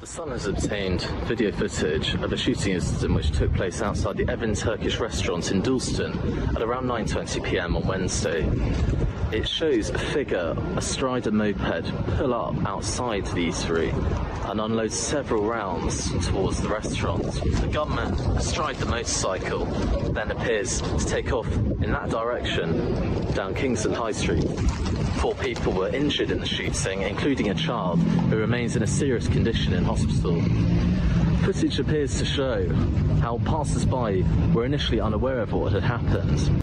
Sun has obtained video footage of a shooting incident which took place outside the Evin Turkish restaurant in Dalston at around 9:20 p.m. on Wednesday. It shows a figure astride a moped pull up outside the eatery and unload several rounds towards the restaurant. The gunman astride the motorcycle then appears to take off in that direction down Kingsland High Street. 4 people were injured in the shooting, including a child who remains in a serious condition in hospital. Footage appears to show how passers-by were initially unaware of what had happened.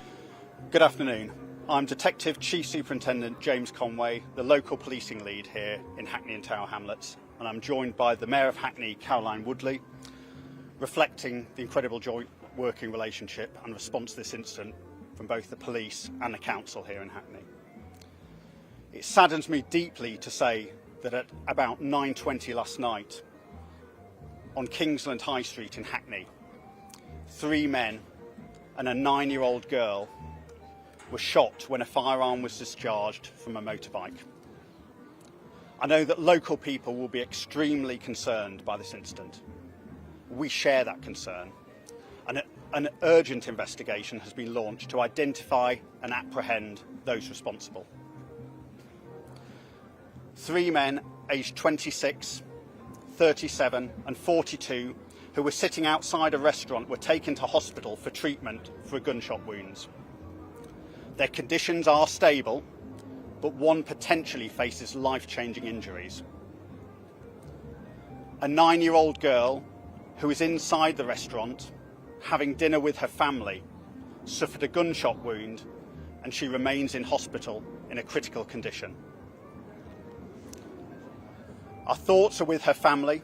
Good afternoon. I'm Detective Chief Superintendent James Conway, the local policing lead here in Hackney and Tower Hamlets, and I'm joined by the Mayor of Hackney, Caroline Woodley, reflecting the incredible joint working relationship and response to this incident from both the police and the council here in Hackney. It saddens me deeply to say that at about 9:20 last night on Kingsland High Street in Hackney, 3 men and a 9-year-old girl were shot when a firearm was discharged from a motorbike. I know that local people will be extremely concerned by this incident. We share that concern, and an urgent investigation has been launched to identify and apprehend those responsible. 3 men aged 26, 37 and 42 who were sitting outside a restaurant were taken to hospital for treatment for gunshot wounds. Their conditions are stable, but one potentially faces life-changing injuries. A 9-year-old girl who was inside the restaurant having dinner with her family suffered a gunshot wound and she remains in hospital in a critical condition. Our thoughts are with her family,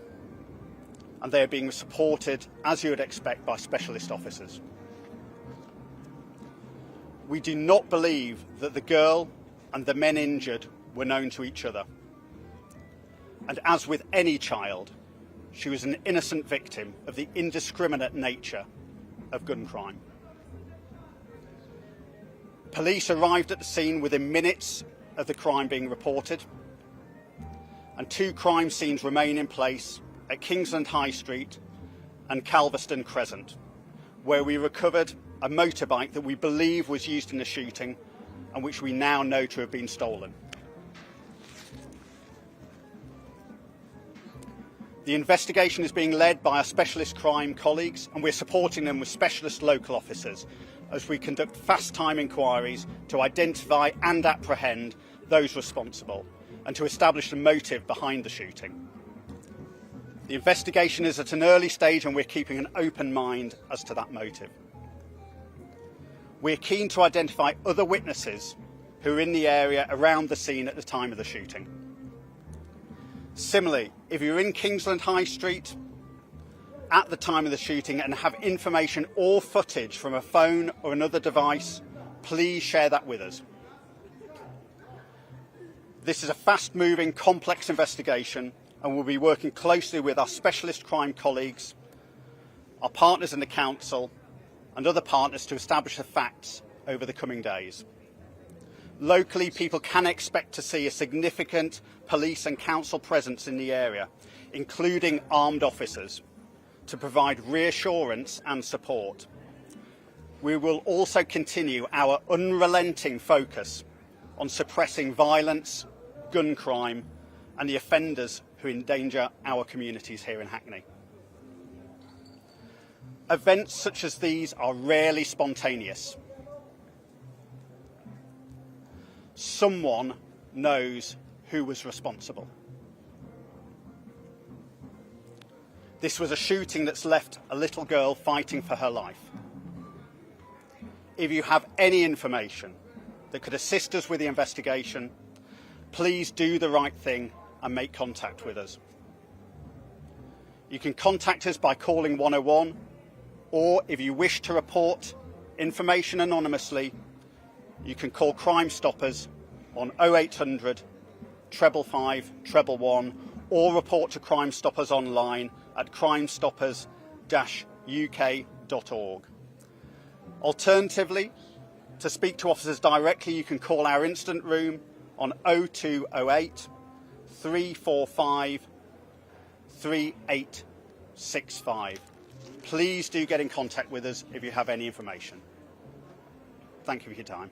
and they are being supported, as you would expect, by specialist officers. We do not believe that the girl and the men injured were known to each other. And as with any child, she was an innocent victim of the indiscriminate nature of gun crime. Police arrived at the scene within minutes of the crime being reported, and 2 crime scenes remain in place at Kingsland High Street and Calverston Crescent, where we recovered a motorbike that we believe was used in the shooting and which we now know to have been stolen. The investigation is being led by our specialist crime colleagues, and we're supporting them with specialist local officers as we conduct fast-time inquiries to identify and apprehend those responsible and to establish the motive behind the shooting. The investigation is at an early stage and we're keeping an open mind as to that motive. We're keen to identify other witnesses who were in the area around the scene at the time of the shooting. Similarly, if you're in Kingsland High Street at the time of the shooting and have information or footage from a phone or another device, please share that with us. This is a fast-moving, complex investigation, and we'll be working closely with our specialist crime colleagues, our partners in the council and other partners to establish the facts over the coming days. Locally, people can expect to see a significant police and council presence in the area, including armed officers, to provide reassurance and support. We will also continue our unrelenting focus on suppressing violence, gun crime and the offenders who endanger our communities here in Hackney. Events such as these are rarely spontaneous. Someone knows who was responsible. This was a shooting that's left a little girl fighting for her life. If you have any information that could assist us with the investigation, please do the right thing and make contact with us. You can contact us by calling 101, or if you wish to report information anonymously, you can call Crime Stoppers on 0800 555 111 or report to Crime Stoppers online at crimestoppers-uk.org. Alternatively, to speak to officers directly, you can call our incident room on 0208 345 3865. Please do get in contact with us if you have any information. Thank you for your time.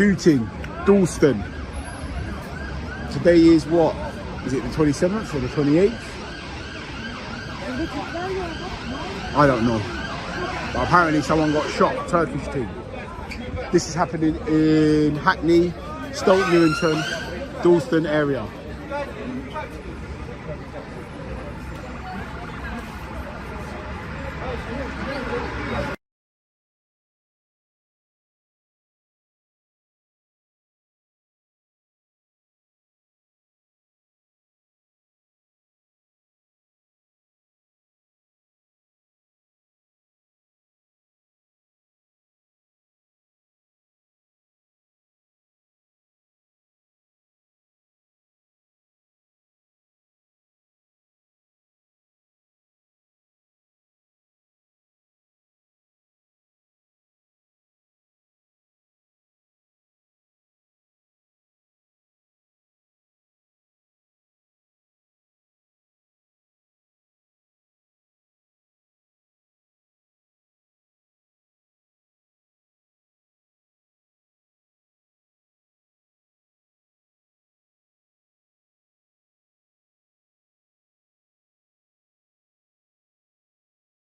Shooting, Dalston. Today is what? Is it the 27th or the 28th? I don't know. But apparently someone got shot, Turkish team. This is happening in Hackney, Stoke Newington, Dalston area.